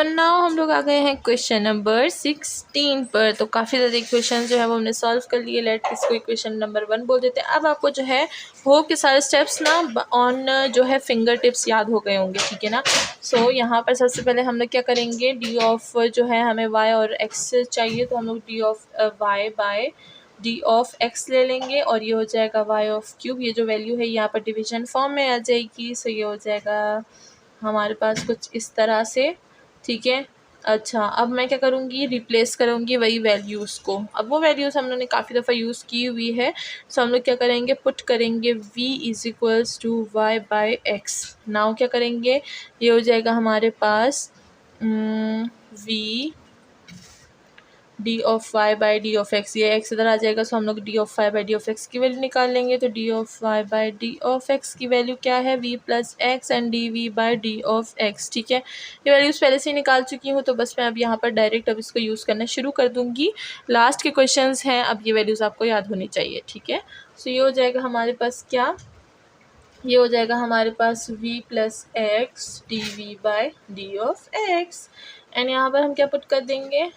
So now हम लोग आ गए हैं क्वेश्चन नंबर 16 पर। तो काफ़ी ज़्यादा क्वेश्चन जो है वो हमने सॉल्व कर लिए। लेट इसको क्वेश्चन नंबर 1 बोल देते हैं। अब आपको जो है वो के सारे स्टेप्स ना ऑन जो है फिंगर टिप्स याद हो गए होंगे, ठीक है ना। सो यहाँ पर सबसे पहले हम लोग क्या करेंगे, डी ऑफ जो है हमें वाई और एक्स चाहिए, तो हम लोग d of y by d of x ले लेंगे और ये हो जाएगा वाई ऑफ क्यूब। ये जो वैल्यू है यहाँ पर डिवीजन फॉर्म में आ जाएगी। सो ये हो जाएगा हमारे पास कुछ इस तरह से, ठीक है। अच्छा, अब मैं क्या करूँगी, रिप्लेस करूँगी वही वैल्यूज़ को। अब वो वैल्यूज़ हम लोगों ने काफ़ी दफ़ा यूज़ की हुई है। सो हम लोग क्या करेंगे, पुट करेंगे v is to y by x. Now क्या करेंगे, ये हो जाएगा हमारे पास v d of y by D of x. ये एक्स इधर आ जाएगा, सो हम लोग d of y by D of x की वैल्यू निकाल लेंगे। तो d of y by D of x की वैल्यू क्या है, v plus x and D we by D of x, ठीक है। ये वैल्यूज़ पहले से ही निकाल चुकी हूँ, तो बस मैं अब यहाँ पर डायरेक्ट अब इसको यूज़ करना शुरू कर दूँगी। लास्ट के क्वेश्चंस हैं, अब ये वैल्यूज़ आपको याद होनी चाहिए, ठीक है। सो ये हो जाएगा हमारे पास क्या, ये हो जाएगा हमारे पास v plus x d we by D of x. And यहाँ पर हम क्या पुट कर देंगे,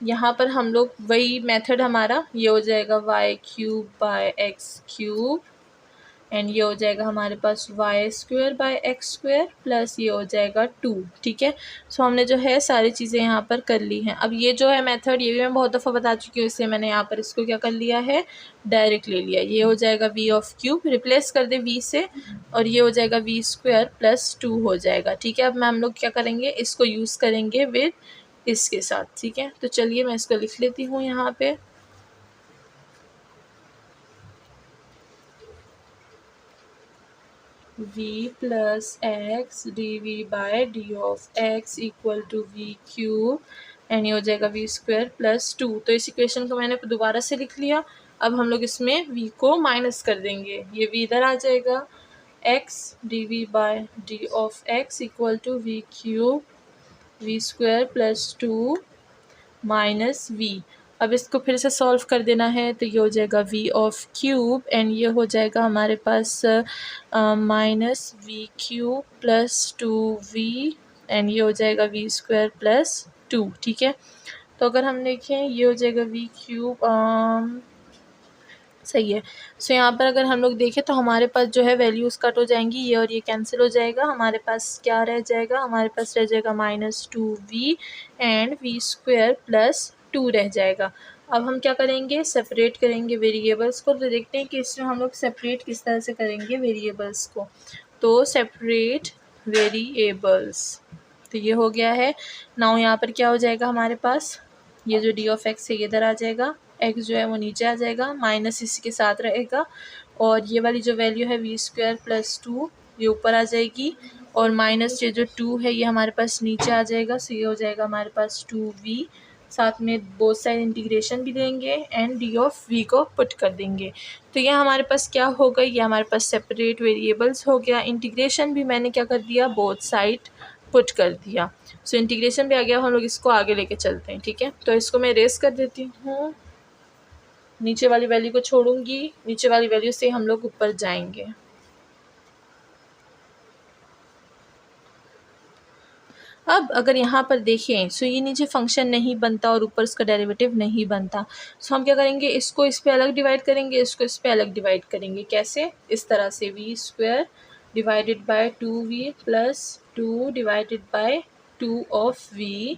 यहाँ पर हम लोग वही मेथड हमारा, ये हो जाएगा Y cube by X cube and ये हो जाएगा हमारे पास Y square by x square plus ये हो जाएगा 2, ठीक है। सो हमने जो है सारी चीज़ें यहाँ पर कर ली हैं। अब ये जो है मेथड, ये भी मैं बहुत दफ़ा बता चुकी हूँ, इसलिए मैंने यहाँ पर इसको क्या कर लिया है, डायरेक्ट ले लिया। ये हो जाएगा वी ऑफ क्यूब, रिप्लेस कर दे वी से, और ये हो जाएगा वी स्क्वायर प्लस 2 हो जाएगा, ठीक है। अब हम लोग क्या करेंगे, इसको यूज़ करेंगे विद इसके साथ, ठीक है। तो चलिए मैं इसको लिख लेती हूँ यहाँ पे, v plus x d v by d of x equal to v cube and ये हो जाएगा वी स्क्वायर प्लस 2। तो इस इक्वेशन को मैंने दोबारा से लिख लिया। अब हम लोग इसमें v को माइनस कर देंगे, ये v इधर आ जाएगा, x d v by d of x equal to v cube v square plus 2 minus v। अब इसको फिर से सॉल्व कर देना है, तो ये हो जाएगा v ऑफ क्यूब एंड ये हो जाएगा हमारे पास minus V cube plus 2v and ये हो जाएगा v स्क्वायर प्लस 2, ठीक है। तो अगर हम देखें, ये हो जाएगा v क्यूब, सही है। सो यहाँ पर अगर हम लोग देखें तो हमारे पास जो है वैल्यूज़ कट हो जाएंगी, ये और ये कैंसिल हो जाएगा। हमारे पास क्या रह जाएगा, हमारे पास रह जाएगा minus 2v and v square plus 2 रह जाएगा। अब हम क्या करेंगे, सेपरेट करेंगे वेरिएबल्स को। तो देखते हैं कि इसमें हम लोग सेपरेट किस तरह से करेंगे वेरिएबल्स को। तो सेपरेट वेरिएबल्स, तो ये हो गया है। नाउ यहाँ पर क्या हो जाएगा हमारे पास, ये जो डी ऑफ एक्स है ये इधर आ जाएगा, एक्स जो है वो नीचे आ जाएगा, माइनस इसी के साथ रहेगा, और ये वाली जो वैल्यू है वी स्क्वायर प्लस 2 ये ऊपर आ जाएगी, और माइनस ये जो 2 है ये हमारे पास नीचे आ जाएगा। सो ये हो जाएगा हमारे पास 2v, साथ में बोथ साइड इंटीग्रेशन भी देंगे एंड डी ऑफ v को पुट कर देंगे। तो ये हमारे पास क्या हो गई, ये हमारे पास सेपरेट वेरिएबल्स हो गया। इंटीग्रेशन भी मैंने क्या कर दिया, बोथ साइड पुट कर दिया। सो इंटीग्रेशन भी आ गया। हम लोग इसको आगे लेके चलते हैं, ठीक है। तो इसको मैं इरेज कर देती हूँ, नीचे वाली वैल्यू को छोड़ूंगी, नीचे वाली वैल्यू से हम लोग ऊपर जाएंगे। अब अगर यहाँ पर देखें, सो ये नीचे फंक्शन नहीं बनता और ऊपर इसका डेरिवेटिव नहीं बनता। सो हम क्या करेंगे, इसको इस पे अलग डिवाइड करेंगे, इसको इस पे अलग डिवाइड करेंगे। कैसे, इस तरह से v square divided by 2v plus 2 divided by 2 of v,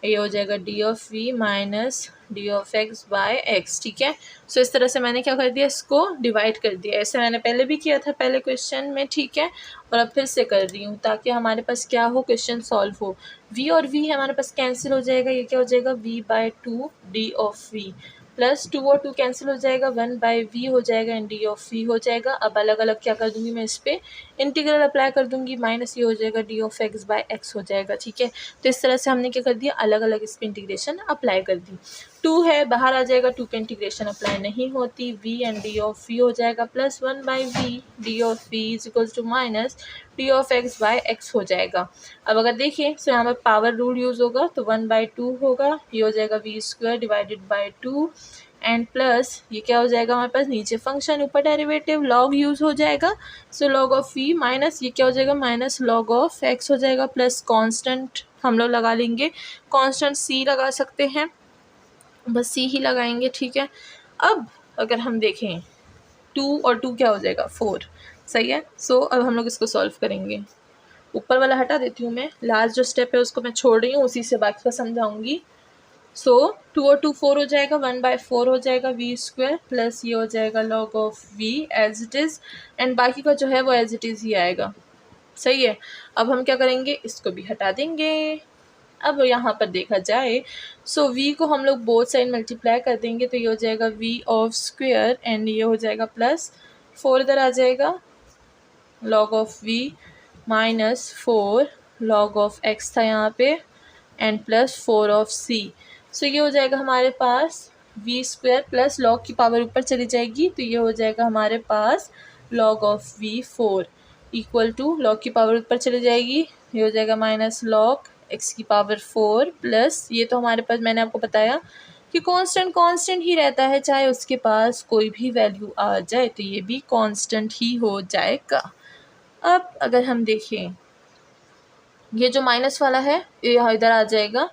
ये हो जाएगा d of v minus d of x by x, ठीक है। सो इस तरह से मैंने क्या कर दिया, इसको डिवाइड कर दिया। ऐसे मैंने पहले भी किया था पहले क्वेश्चन में, ठीक है, और अब फिर से कर रही हूँ ताकि हमारे पास क्या हो, क्वेश्चन सॉल्व हो। v और v हमारे पास कैंसिल हो जाएगा, ये क्या हो जाएगा v by 2 d of v plus 2 और 2 कैंसिल हो जाएगा, 1 बाय v हो जाएगा एंड डी ऑफ v हो जाएगा। अब अलग अलग क्या कर दूंगी मैं, इस पर इंटीग्रल अप्लाई कर दूंगी, माइनस ये हो जाएगा d of x by x हो जाएगा, ठीक है। तो इस तरह से हमने क्या कर दिया, अलग अलग इस पर इंटीग्रेशन अप्लाई कर दी। 2 है बाहर आ जाएगा, 2 पे इंटीग्रेशन अप्लाई नहीं होती, v and d of v हो जाएगा plus 1 by v d of v is equals to minus d of x by x हो जाएगा। अब अगर देखिए, सो यहाँ पर पावर रूल यूज़ होगा, तो 1 बाई 2 होगा, ये हो जाएगा v square divided by 2 and plus ये क्या हो जाएगा हमारे पास, नीचे फंक्शन ऊपर डेरिवेटिव लॉग यूज़ हो जाएगा, so log of v minus ये क्या हो जाएगा माइनस लॉग ऑफ एक्स हो जाएगा, प्लस कांस्टेंट हम लोग लगा लेंगे, कांस्टेंट सी लगा सकते हैं, बस सी ही लगाएंगे, ठीक है। अब अगर हम देखें 2 और 2 क्या हो जाएगा 4, सही है। सो अब हम लोग इसको सॉल्व करेंगे। ऊपर वाला हटा देती हूँ मैं, लास्ट जो स्टेप है उसको मैं छोड़ रही हूँ, उसी से बाकी का समझाऊंगी। सो 2 और 2 4 हो जाएगा, 1/4 हो जाएगा वी स्क्वायर, प्लस ये हो जाएगा log of v as it is, and बाकी का जो है वो एज इट इज़ ही आएगा, सही है। अब हम क्या करेंगे, इसको भी हटा देंगे। अब यहाँ पर देखा जाए सो v को हम लोग बोथ साइड मल्टीप्लाई कर देंगे, तो ये हो जाएगा v ऑफ स्क्वायर एंड ये हो जाएगा प्लस 4 इधर आ जाएगा, log of v minus 4 log of x था यहाँ पे, and plus 4 of c। So ये हो जाएगा हमारे पास v स्क्वायर प्लस लॉग की पावर ऊपर चली जाएगी, तो ये हो जाएगा हमारे पास log of v 4 equal to log की पावर ऊपर चली जाएगी, ये हो जाएगा माइनस लॉग x की पावर 4 प्लस ये तो हमारे पास मैंने आपको बताया कि कांस्टेंट ही रहता है, चाहे उसके पास कोई भी वैल्यू आ जाए तो ये भी कांस्टेंट ही हो जाएगा। अब अगर हम देखें ये जो माइनस वाला है ये यहाँ इधर आ जाएगा,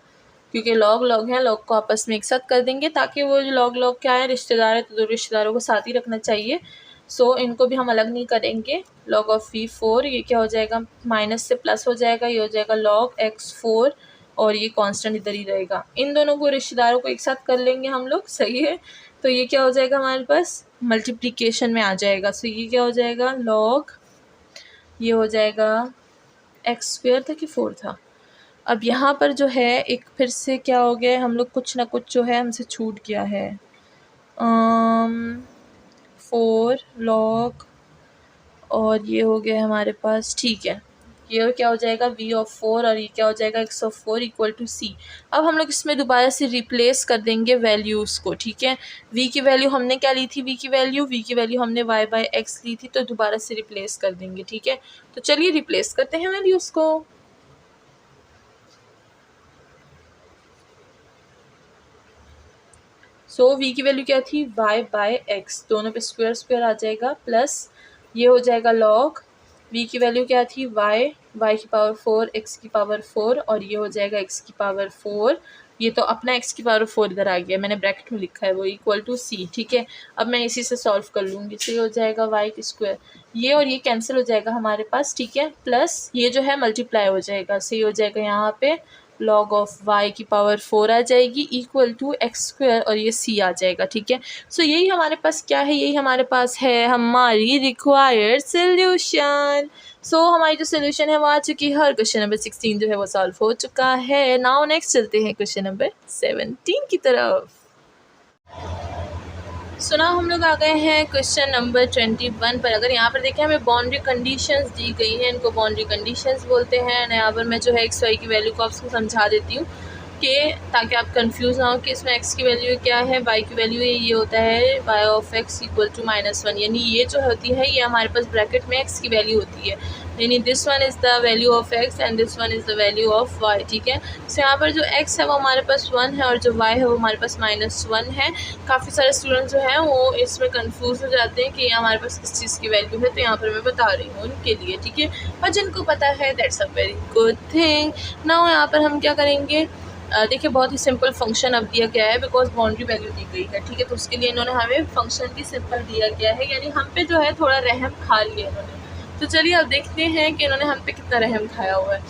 क्योंकि लॉग लॉग है, लॉग को आपस में एक साथ कर देंगे ताकि वो जो लॉग लॉग क्या है रिश्तेदार है, तो दो रिश्तेदारों को साथ ही रखना चाहिए। सो इनको भी हम अलग नहीं करेंगे। लॉग ऑफ वी 4 ये क्या हो जाएगा माइनस से प्लस हो जाएगा, ये हो जाएगा लॉग x 4 और ये कांस्टेंट इधर ही रहेगा। इन दोनों को रिश्तेदारों को एक साथ कर लेंगे हम लोग, सही है। तो ये क्या हो जाएगा हमारे पास मल्टीप्लिकेशन में आ जाएगा। सो ये क्या हो जाएगा लॉग, ये हो जाएगा एक्स स्क्वायर था कि 4 था। अब यहाँ पर जो है एक फिर से क्या हो गया, हम लोग कुछ ना कुछ जो है हमसे छूट गया है। 4 लॉग और ये हो गया हमारे पास, ठीक है। ये क्या हो जाएगा v ऑफ 4 और ये क्या हो जाएगा x of 4 equal to c। अब हम लोग इसमें दोबारा से रिप्लेस कर देंगे वैल्यूज़ को, ठीक है। v की वैल्यू हमने क्या ली थी, v की वैल्यू हमने y/x ली थी, तो दोबारा से रिप्लेस कर देंगे, ठीक है। तो चलिए रिप्लेस करते हैं वैल्यूज़ को। सो v की वैल्यू क्या थी y/x, दोनों पे स्क्वायर स्क्वायर आ जाएगा, प्लस ये हो जाएगा लॉग v की वैल्यू क्या थी y की पावर 4 x की पावर 4 और ये हो जाएगा x की पावर 4, ये तो अपना x की पावर 4 इधर आ गया, मैंने ब्रैकेट में लिखा है वो इक्वल टू c, ठीक है। अब मैं इसी से सॉल्व कर लूँगी। तो ये हो जाएगा y की स्क्वायर, ये और ये कैंसिल हो जाएगा हमारे पास, ठीक है। प्लस ये जो है मल्टीप्लाई हो जाएगा, सो ये हो जाएगा यहाँ पे लॉग ऑफ y की पावर 4 आ जाएगी इक्वल टू एक्स स्क्वायर और ये c आ जाएगा, ठीक है। सो यही हमारे पास क्या है, यही हमारे पास है हमारी रिक्वायर्ड सोल्यूशन। सो हमारी जो सोल्यूशन है वो आ चुकी है और क्वेश्चन नंबर 16 जो है वो सॉल्व हो चुका है। नाउ नेक्स्ट चलते हैं क्वेश्चन नंबर 17 की तरफ। सो नाउ हम लोग आ गए हैं क्वेश्चन नंबर 21 पर। अगर यहाँ पर देखें हमें बाउंड्री कंडीशंस दी गई हैं, इनको बाउंड्री कंडीशंस बोलते हैं। यहाँ पर मैं जो है एक्स वाई की वैल्यू को आपको समझा देती हूँ कि ताकि आप कंफ्यूज ना हो कि इसमें x की वैल्यू क्या है, y की वैल्यू है, ये होता है y of x equal to -1, यानी ये जो होती है ये हमारे पास ब्रैकेट में x की वैल्यू होती है, यानी this one is the value of x and this one is the value of y, ठीक है। सो यहाँ पर जो x है वो हमारे पास 1 है और जो y है वो हमारे पास -1 है। काफ़ी सारे स्टूडेंट्स जो हैं वो इसमें कंफ्यूज हो जाते हैं कि ये हमारे पास किस चीज़ की वैल्यू है, तो यहाँ पर मैं बता रही हूँ उनके लिए, ठीक है। और जिनको पता है that's a very good thing. Now यहाँ पर हम क्या करेंगे, देखिए बहुत ही सिंपल फंक्शन अब दिया गया है बिकॉज बाउंड्री वैल्यू दी गई है, ठीक है। तो उसके लिए इन्होंने हमें फंक्शन भी सिंपल दिया गया है, यानी हम पे जो है थोड़ा रहम खा लिया इन्होंने। तो चलिए अब देखते हैं कि इन्होंने हम पे कितना रहम खाया हुआ है।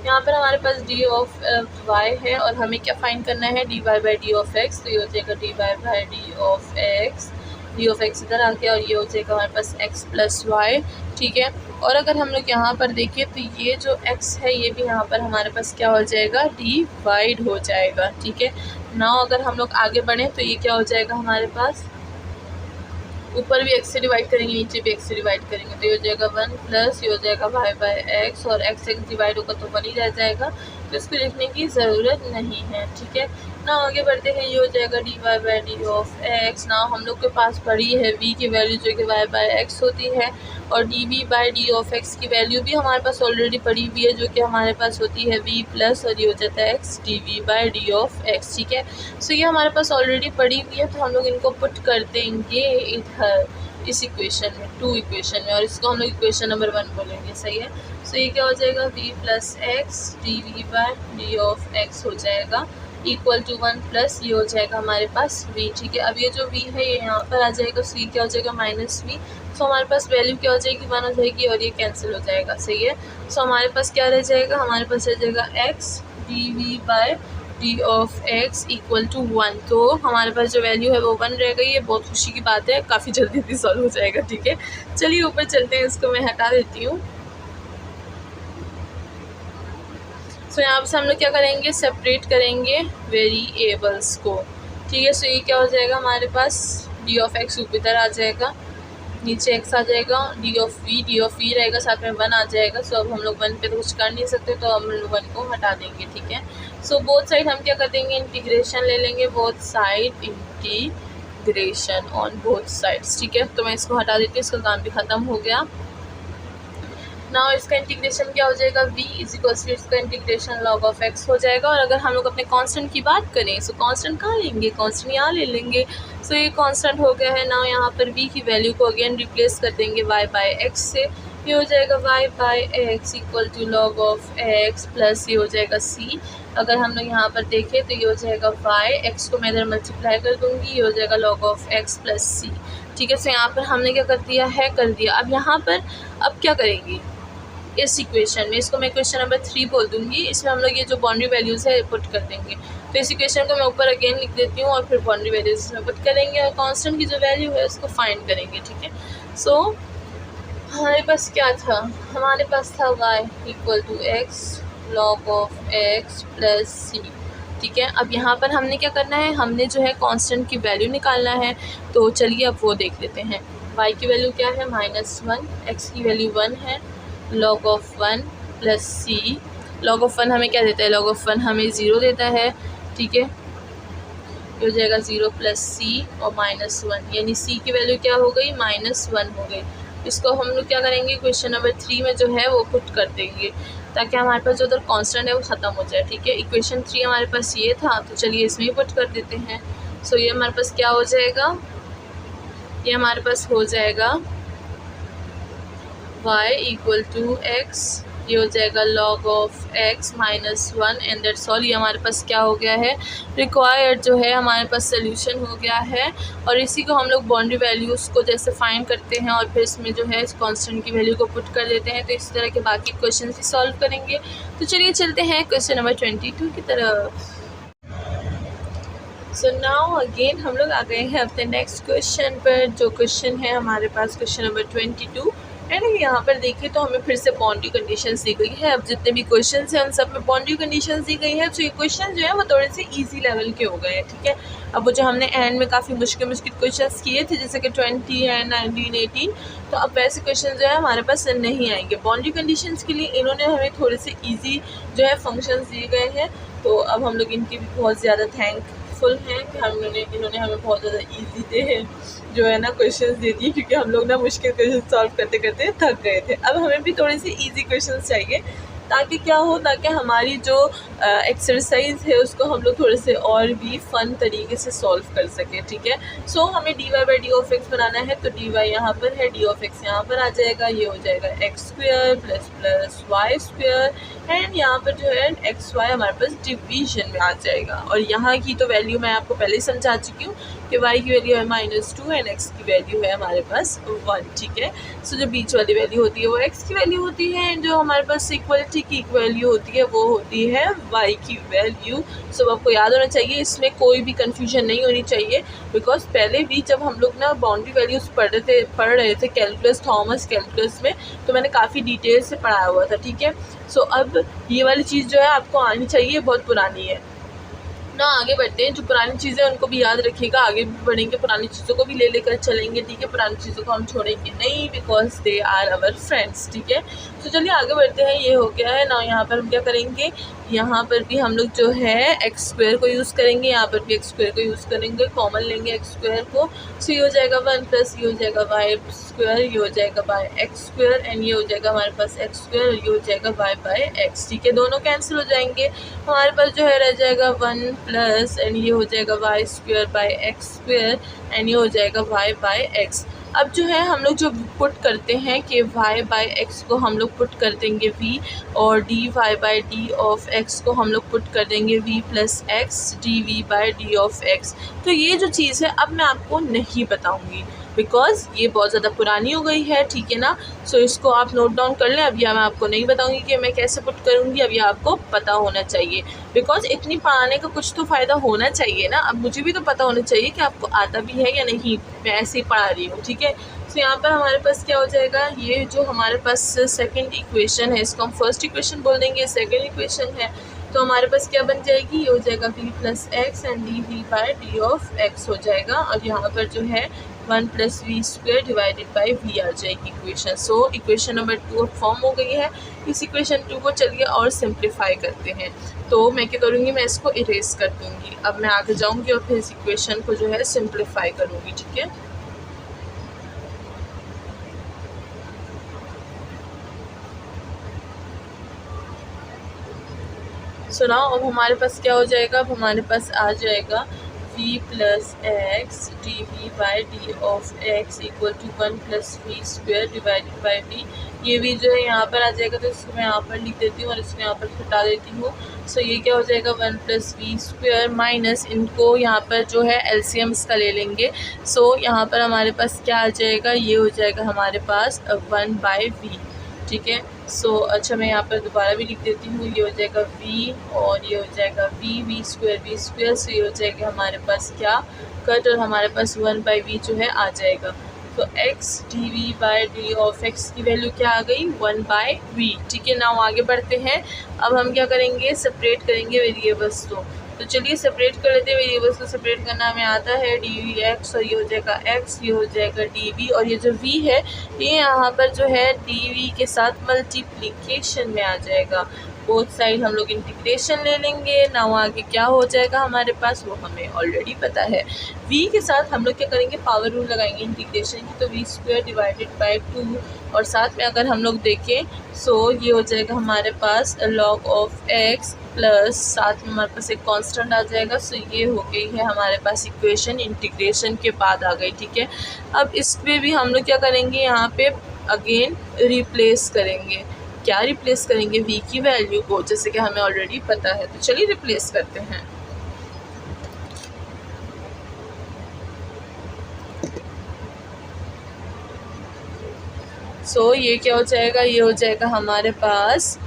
यहाँ पर हमारे पास डी ऑफ y है और हमें क्या फाइंड करना है, dy by D of x। तो ये हो जाएगा dy by D of x इधर आ गया और ये हो जाएगा हमारे पास x प्लस y, ठीक है। और अगर हम लोग यहाँ पर देखें तो ये जो x है ये भी यहाँ पर हमारे पास क्या हो जाएगा डिवाइड हो जाएगा, ठीक है। नाउ अगर हम लोग आगे बढ़ें तो ये क्या हो जाएगा हमारे पास, ऊपर भी x से डिवाइड करेंगे नीचे भी x से डिवाइड करेंगे, तो ये हो जाएगा 1 प्लस ये हो जाएगा y बाई x और x डिवाइड होगा तो 1 ही रह जाएगा, तो इसको लिखने की ज़रूरत नहीं है, ठीक है। ना आगे बढ़ते हैं, ये हो जाएगा d Y by D of x. ना हम लोग के पास पड़ी है v की वैल्यू जो कि y बाई एक्स होती है, और d we by D of x की वैल्यू भी हमारे पास ऑलरेडी पड़ी हुई है जो कि हमारे पास होती है v प्लस और ये हो जाता है x d we by D of x. ठीक है, सो ये हमारे पास ऑलरेडी पड़ी हुई है, तो हम लोग इनको पुट कर देंगे इधर इस इक्वेशन में, 2 इक्वेशन में, और इसको हम लोग इक्वेशन नंबर 1 बोलेंगे। सही है, सो ये क्या हो जाएगा v plus x d we by D of x हो जाएगा इक्वल टू 1 प्लस ये हो जाएगा हमारे पास v। ठीक है, अब ये जो v है ये यहाँ पर आ जाएगा, सो ये क्या हो जाएगा माइनस v। सो हमारे पास वैल्यू क्या हो जाएगी 1 हो जाएगी और ये कैंसिल हो जाएगा। सही है, सो हमारे पास क्या रह जाएगा, हमारे पास रह जाएगा x d we by D of x equal to 1। तो हमारे पास जो वैल्यू है वो 1 रह गई है। बहुत खुशी की बात है, काफ़ी जल्दी सॉल्व हो जाएगा। ठीक है, चलिए ऊपर चलते हैं, इसको मैं हटा देती हूँ। सो यहाँ से हम लोग क्या करेंगे, सेपरेट करेंगे वेरिएबल्स को। ठीक है, सो ये क्या हो जाएगा हमारे पास डी ऑफ एक्स ऊपर आ जाएगा, नीचे x आ जाएगा, डी ऑफ वी रहेगा, साथ में 1 आ जाएगा। सो अब हम लोग 1 पे तो कुछ कर नहीं सकते, तो हम लोग 1 को हटा देंगे। ठीक है, सो बोथ साइड हम क्या कर देंगे, इंटीग्रेशन ले लेंगे, both side integration on both sides. ठीक है, तो मैं इसको हटा देती हूँ, इसका काम भी ख़त्म हो गया। ना इसका इंटीग्रेशन क्या हो जाएगा, v इज इक्वल्स टू इसका इंटीग्रेशन लॉग ऑफ x हो जाएगा। और अगर हम लोग अपने कांस्टेंट की बात करें, सो कांस्टेंट कहाँ लेंगे, कांस्टेंट यहाँ ले लेंगे। सो ये कांस्टेंट हो गया है। ना यहाँ पर v की वैल्यू को अगेन रिप्लेस कर देंगे y बाई एक्स से, ये हो जाएगा y by x equal to log of x plus ये हो जाएगा c। अगर हम लोग यहाँ पर देखें तो ये हो जाएगा y, x को मैं इधर मल्टीप्लाई कर दूँगी, ये हो जाएगा log of x plus c। ठीक है, सो यहाँ पर हमने क्या कर दिया है, कर दिया। अब यहाँ पर अब क्या करेंगे इस इक्वेशन में, इसको मैं इक्वेशन नंबर 3 बोल दूँगी, इसमें हम लोग ये जो बाउंड्री वैल्यूज़ है पुट कर देंगे। तो इस इक्वेशन को मैं ऊपर अगेन लिख देती हूँ और फिर बाउंड्री वैल्यूज़ इसमें पुट करेंगे और कांस्टेंट की जो वैल्यू है उसको फाइंड करेंगे। ठीक है, सो हमारे पास क्या था, हमारे पास था y equal to X log of X plus C. ठीक है, अब यहाँ पर हमने क्या करना है, हमने जो है कांस्टेंट की वैल्यू निकालना है। तो चलिए अब वो देख लेते हैं। y की वैल्यू क्या है -1, x की वैल्यू 1 है, log of 1 plus c. Log of 1 हमें क्या देता है, लॉग ऑफ 1 हमें 0 देता है। ठीक है, हो जाएगा 0 प्लस सी और -1, यानी सी की वैल्यू क्या हो गई, -1 हो गई। इसको हम लोग क्या करेंगे, क्वेश्चन नंबर 3 में जो है वो पुट कर देंगे ताकि हमारे पास जो उधर कांस्टेंट है वो ख़त्म हो जाए। ठीक है, इक्वेशन 3 हमारे पास ये था, तो चलिए इसमें ही पुट कर देते हैं। सो ये हमारे पास क्या हो जाएगा, ये हमारे पास हो जाएगा y इक्वल टू एक्स, ये हो जाएगा log of x -1 and that's all. ये हमारे पास क्या हो गया है, रिक्वायर्ड जो है हमारे पास सोल्यूशन हो गया है। और इसी को हम लोग बाउंड्री वैल्यूज़ को जैसे फाइंड करते हैं और फिर इसमें जो है कांस्टेंट की वैल्यू को पुट कर देते हैं, तो इसी तरह के बाकी क्वेश्चन भी सॉल्व करेंगे। तो चलिए चलते हैं क्वेश्चन नंबर 22 की तरफ। सो नाउ अगेन हम लोग आ गए हैं अपने नेक्स्ट क्वेश्चन पर, जो क्वेश्चन है हमारे पास क्वेश्चन नंबर 22। एंड यहाँ पर देखिए तो हमें फिर से बाउंड्री कंडीशंस दी गई है। अब जितने भी क्वेश्चंस हैं उन सब में बाउंड्री कंडीशंस दी गई है, तो ये क्वेश्चन जो है वो थोड़े से इजी लेवल के हो गए हैं। ठीक है, अब वो जो हमने एंड में काफ़ी मुश्किल क्वेश्चंस किए थे जैसे कि 20 एंड 19, 18, तो अब वैसे क्वेश्चन जो है हमारे पास नहीं आएंगे। बाउंड्री कंडीशंस के लिए इन्होंने हमें थोड़े से ईजी जो है फंक्शंस दिए गए हैं, तो अब हम लोग इनकी भी बहुत ज़्यादा थैंकफुल हैं कि इन्होंने हमें बहुत ज़्यादा ईजी दे जो है ना क्वेश्चंस दे दिए, क्योंकि हम लोग ना मुश्किल क्वेश्चन सॉल्व करते करते थक गए थे। अब हमें भी थोड़े से इजी क्वेश्चंस चाहिए ताकि क्या हो, ताकि हमारी जो एक्सरसाइज है उसको हम लोग थोड़े से और भी फ़न तरीके से सॉल्व कर सकें। ठीक है, सो हमें D Y by D of X बनाना है, तो डी वाई यहाँ पर है, डी ऑफ एक्स यहाँ पर आ जाएगा, ये हो जाएगा x square plus plus y square, and यहाँ पर जो है एक्स वाई हमारे पास डिवीजन में आ जाएगा। और यहाँ की तो वैल्यू मैं आपको पहले ही समझा चुकी हूँ कि y की वैल्यू है -2 एंड x की वैल्यू है हमारे पास 1। ठीक है, सो जो बीच वाली वैल्यू होती है वो x की वैल्यू होती है, एंड जो हमारे पास इक्वलिटी की वैल्यू होती है वो होती है y की वैल्यू। सो आपको याद होना चाहिए, इसमें कोई भी कन्फ्यूजन नहीं होनी चाहिए, बिकॉज पहले भी जब हम लोग ना बाउंड्री वैल्यूज़ पढ़ रहे थे कैलकुलस, थॉमस कैलकुलस में, तो मैंने काफ़ी डिटेल से पढ़ाया हुआ था। ठीक है, सो अब ये वाली चीज़ जो है आपको आनी चाहिए, बहुत पुरानी है ना। आगे बढ़ते हैं, जो पुरानी चीज़ें उनको भी याद रखिएगा, आगे भी बढ़ेंगे, पुरानी चीज़ों को भी ले लेकर चलेंगे। ठीक है, पुरानी चीज़ों को हम छोड़ेंगे नहीं, because they are our friends. ठीक है, तो चलिए आगे बढ़ते हैं। ये हो गया है ना, यहाँ पर हम क्या करेंगे, यहाँ पर भी हम लोग जो है एक्स स्क्वायर को यूज़ करेंगे, यहाँ पर भी एक्स स्क्वायर को यूज़ करेंगे, कॉमन लेंगे एक्स स्क्वायर को। सो ये हो जाएगा 1 प्लस ये हो जाएगा वाई स्क्वायर, ये हो जाएगा बाय एक्स स्क्वायर, एंड ये हो जाएगा हमारे पास एक्स स्क्वायर और ये हो जाएगा वाई बाय एक्स। ठीक है, दोनों कैंसिल हो जाएंगे, हमारे पास जो है रह जाएगा 1 प्लस एंड ये हो जाएगा y square by x square and ये हो जाएगा वाई बाय एक्स। अब जो है हम लोग जो पुट करते हैं कि y बाई एक्स को हम लोग पुट कर देंगे v, और dy by D of x को हम लोग पुट कर देंगे v plus x d we by D of x। तो ये जो चीज़ है अब मैं आपको नहीं बताऊंगी बिकॉज़ ये बहुत ज़्यादा पुरानी हो गई है, ठीक है ना। सो इसको आप नोट डाउन कर लें। अब यह मैं आपको नहीं बताऊंगी कि मैं कैसे पुट करूँगी, अब यह आपको पता होना चाहिए बिकॉज़ इतनी पढ़ाने का कुछ तो फ़ायदा होना चाहिए ना। अब मुझे भी तो पता होना चाहिए कि आपको आता भी है या नहीं, मैं ऐसे ही पढ़ा रही हूँ, ठीक है। तो यहाँ पर हमारे पास क्या हो जाएगा, ये जो हमारे पास सेकंड इक्वेशन है इसको हम फर्स्ट इक्वेशन बोल देंगे, सेकंड इक्वेशन है तो हमारे पास क्या बन जाएगी, ये हो जाएगा v plus x and D we by D of x हो जाएगा, और यहाँ पर जो है 1 plus we square divided by V आ जाएगी equation. So equation number 2 form हो गई है। इस इक्वेशन 2 को चलिए और सिंप्लीफाई करते हैं। तो मैं क्या करूँगी, मैं इसको इरेज कर दूँगी। अब मैं आगे जाऊँगी और फिर इस इक्वेशन को जो है सिंप्लीफाई करूँगी, ठीक है। सो नाउ अब हमारे पास क्या हो जाएगा, अब हमारे पास आ जाएगा v plus x d we by D of x equal to 1 plus we square divided by v. ये v जो है यहाँ पर आ जाएगा तो इसको मैं यहाँ पर लिख देती हूँ और इसको यहाँ पर हटा देती हूँ। सो ये क्या हो जाएगा 1 प्लस वी स्क्वायर माइनस इनको यहाँ पर जो है एलसीएम इसका ले लेंगे। सो यहाँ पर हमारे पास क्या आ जाएगा, ये हो जाएगा हमारे पास 1 बाई वी, ठीक है। सो अच्छा मैं यहाँ पर दोबारा भी लिख देती हूँ, ये हो जाएगा v और ये हो जाएगा वी स्क्वायर। सो ये हो जाएगा हमारे पास क्या कट, और हमारे पास 1 बाई वी जो है आ जाएगा। तो x d we by D of x की वैल्यू क्या आ गई, 1 बाई वी, ठीक है। नाउ आगे बढ़ते हैं। अब हम क्या करेंगे, सेपरेट करेंगे वेरिएबल्स तो चलिए सेपरेट कर लेते हैं। वेरिएबल्स को सेपरेट करना हमें आता है, डी वी एक्स और ये हो जाएगा एक्स, ये हो जाएगा डी वी, और ये जो वी है ये यहाँ पर जो है डी वी के साथ मल्टीप्लिकेशन में आ जाएगा। बोथ साइड हम लोग इंटीग्रेशन ले लेंगे। ना आगे क्या हो जाएगा हमारे पास वो हमें ऑलरेडी पता है। v के साथ हम लोग क्या करेंगे, पावर रूल लगाएंगे इंटीग्रेशन की, तो v स्क्वायर डिवाइडेड बाई 2, और साथ में अगर हम लोग देखें सो ये हो जाएगा हमारे पास log ऑफ x प्लस साथ में हमारे पास एक कांस्टेंट आ जाएगा। सो ये हो गई है हमारे पास इक्वेशन, इंटीग्रेशन के बाद आ गई, ठीक है। अब इस पर भी हम लोग क्या करेंगे, यहाँ पे अगेन रिप्लेस करेंगे। क्या रिप्लेस करेंगे, v की वैल्यू को, जैसे कि हमें ऑलरेडी पता है। तो चलिए रिप्लेस करते हैं। सो ये क्या हो जाएगा, ये हो जाएगा हमारे पास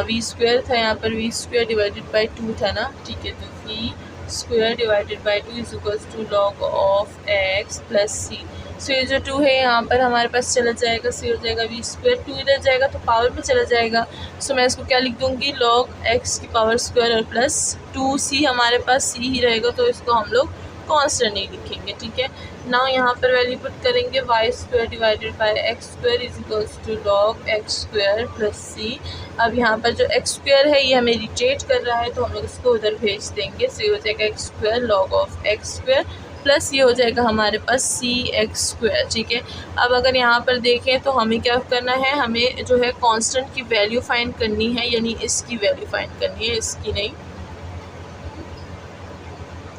वी स्क्वायर था, यहाँ पर वी स्क्वायर डिवाइडेड बाई 2 था ना, ठीक है। तो V square divided by 2 is equals to log of X plus C. So ये जो 2 है यहाँ पर हमारे पास चला जाएगा, सी हो जाएगा वी स्क्वायर, 2 इधर जाएगा तो पावर में चला जाएगा। सो मैं इसको क्या लिख दूँगी, लॉग एक्स की पावर स्क्वायर और प्लस 2 सी, हमारे पास सी ही रहेगा तो इसको हम लोग कांस्टेंट नहीं लिखेंगे, ठीक है। नाउ यहाँ पर वैल्यू पुट करेंगे, Y square divided by X square is equals to log X square plus C. अब यहाँ पर जो एक्स स्क्वायर है ये हमें इरिटेट कर रहा है तो हम लोग इसको उधर भेज देंगे। सो ये हो जाएगा x square log of x square plus ये हो जाएगा हमारे पास सी एक्स स्क्वायर, ठीक है। अब अगर यहाँ पर देखें तो हमें क्या करना है, हमें जो है कांस्टेंट की वैल्यू फाइंड करनी है, यानी इसकी वैल्यू फाइंड करनी है, इसकी नहीं।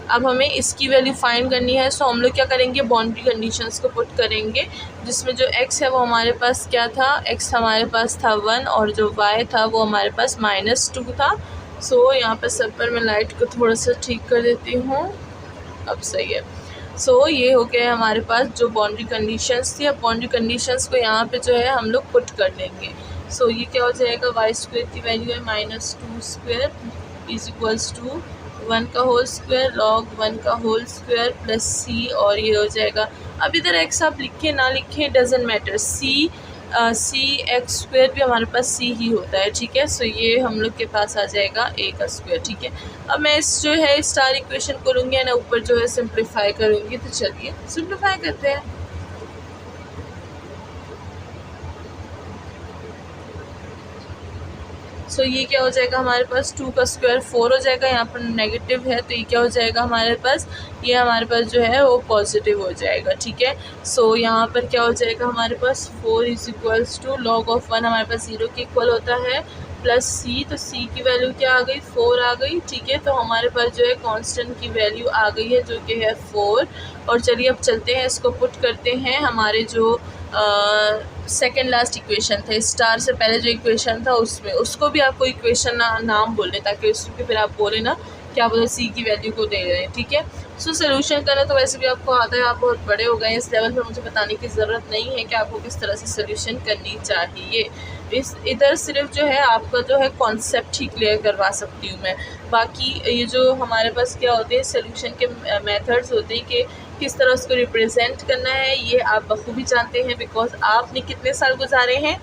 अब हमें इसकी वैल्यू फाइंड करनी है। सो हम लोग क्या करेंगे, बाउंड्री कंडीशंस को पुट करेंगे, जिसमें जो x है वो हमारे पास क्या था, x हमारे पास था 1 और जो y था वो हमारे पास -2 था। सो यहाँ पर सब पर मैं लाइट को थोड़ा सा ठीक कर देती हूँ, अब सही है। सो ये हो गया हमारे पास जो बाउंड्री कंडीशंस थी। अब बाउंड्री कंडीशंस को यहाँ पे जो है हम लोग पुट कर लेंगे। सो ये क्या हो जाएगा, वाई स्क्वायर की वैल्यू है -2 स्क्वायर इज इक्वल्स टू 1 का होल स्क्वायर लॉग 1 का होल स्क्वायर प्लस सी, और ये हो जाएगा, अब इधर x आप लिखें ना लिखें doesn't matter, c x square भी हमारे पास सी ही होता है, ठीक है। सो ये हम लोग के पास आ जाएगा a का स्क्वायर, ठीक है। अब मैं इस जो है स्टार इक्वेशन करूँगी ना, ऊपर जो है सिंप्लीफाई करूँगी। तो चलिए सिंप्लीफाई करते हैं। सो ये क्या हो जाएगा हमारे पास 2 का स्क्वायर 4 हो जाएगा, यहाँ पर नेगेटिव है तो ये क्या हो जाएगा हमारे पास, ये हमारे पास जो है वो पॉजिटिव हो जाएगा, ठीक है। सो यहाँ पर क्या हो जाएगा हमारे पास 4 is equals to log of 1 हमारे पास 0 के इक्वल होता है प्लस सी, तो सी की वैल्यू क्या आ गई 4 आ गई, ठीक है। तो हमारे पास जो है कांस्टेंट की वैल्यू आ गई है जो कि है 4। और चलिए अब चलते हैं, इसको पुट करते हैं हमारे जो सेकेंड लास्ट इक्वेशन थे, स्टार से पहले जो इक्वेशन था उसमें, उसको भी आपको इक्वेशन नाम बोल लें ताकि उसमें फिर आप बोले ना क्या बोले सी की वैल्यू को दे रहे हैं, ठीक है। सो सोल्यूशन करना तो वैसे भी आपको आता है, आप बहुत बड़े हो गए हैं इस लेवल पर, मुझे बताने की ज़रूरत नहीं है कि आपको किस तरह से सोल्यूशन करनी चाहिए। इधर सिर्फ जो है आपका जो है कॉन्सेप्ट ही क्लियर करवा सकती हूँ मैं, बाकी ये जो हमारे पास क्या होते हैं सोल्यूशन के मेथड्स होते हैं कि किस तरह उसको रिप्रेजेंट करना है, ये आप बखूबी जानते हैं बिकॉज आपने कितने साल गुजारे हैं।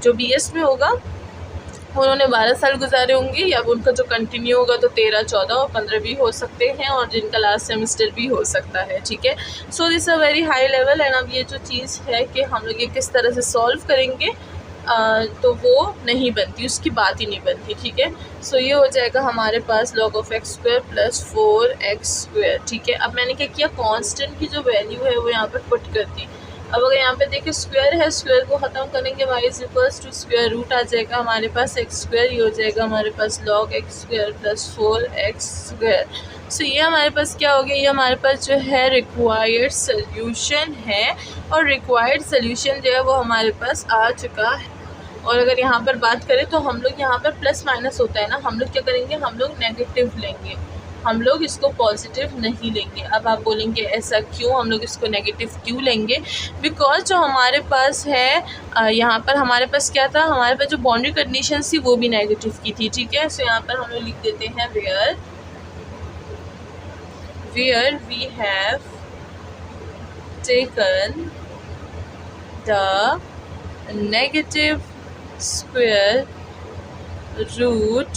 जो BS में होगा उन्होंने 12 साल गुजारे होंगे, या उनका जो कंटिन्यू होगा तो 13, 14 और 15 भी हो सकते हैं, और जिनका लास्ट सेमेस्टर भी हो सकता है, ठीक है। So this a very high level. And अब ये जो चीज़ है कि हम लोग ये किस तरह से सॉल्व करेंगे तो वो नहीं बनती, उसकी बात ही नहीं बनती, ठीक है। सो ये हो जाएगा हमारे पास log of x square plus 4x square, ठीक है। अब मैंने क्या किया, कांस्टेंट की जो वैल्यू है वो यहाँ पर पुट कर दी। अब अगर यहाँ पे देखिए स्क्वायर है, स्क्वायर को ख़त्म करेंगे y is equals to square root आ जाएगा हमारे पास x स्क्वायर, ये हो जाएगा हमारे पास log x square plus 4x square. So ये हमारे पास क्या हो गया, ये हमारे पास जो है रिक्वायर्ड सोल्यूशन है, और रिक्वायर्ड सोल्यूशन जो है वो हमारे पास आ चुका है। और अगर यहाँ पर बात करें तो हम लोग यहाँ पर प्लस माइनस होता है ना, हम लोग क्या करेंगे, हम लोग नेगेटिव लेंगे, हम लोग इसको पॉजिटिव नहीं लेंगे। अब आप बोलेंगे ऐसा क्यों, हम लोग इसको नेगेटिव क्यों लेंगे, बिकॉज जो हमारे पास है यहाँ पर हमारे पास क्या था, हमारे पास जो बाउंड्री कंडीशन थी वो भी नेगेटिव की थी, ठीक है। सो यहाँ पर हम लोग लिख देते हैं where we have taken the negative square root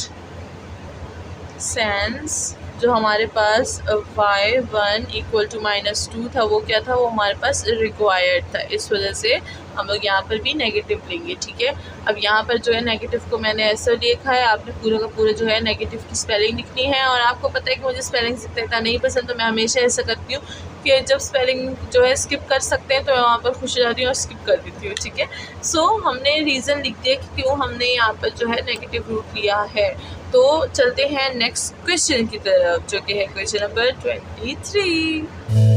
sense, जो हमारे पास y1 इक्वल टू -2 था वो क्या था, वो हमारे पास रिक्वायर्ड था, इस वजह से हम लोग यहाँ पर भी नेगेटिव लेंगे, ठीक है। अब यहाँ पर जो है नेगेटिव को मैंने ऐसा लिखा है, आपने पूरा का पूरा जो है नेगेटिव की स्पेलिंग लिखनी है। और आपको पता है कि मुझे स्पेलिंग इतना नहीं पसंद, तो मैं हमेशा ऐसा करती हूँ कि जब स्पेलिंग जो है स्किप कर सकते हैं तो मैं वहाँ पर खुश हो जाती हूँ और स्किप कर देती हूँ, ठीक है। सो हमने रीज़न लिख दिया कि क्यों हमने यहाँ पर जो है नेगेटिव रूट लिया है। तो चलते हैं नेक्स्ट क्वेश्चन की तरफ, जो कि है क्वेश्चन नंबर 23।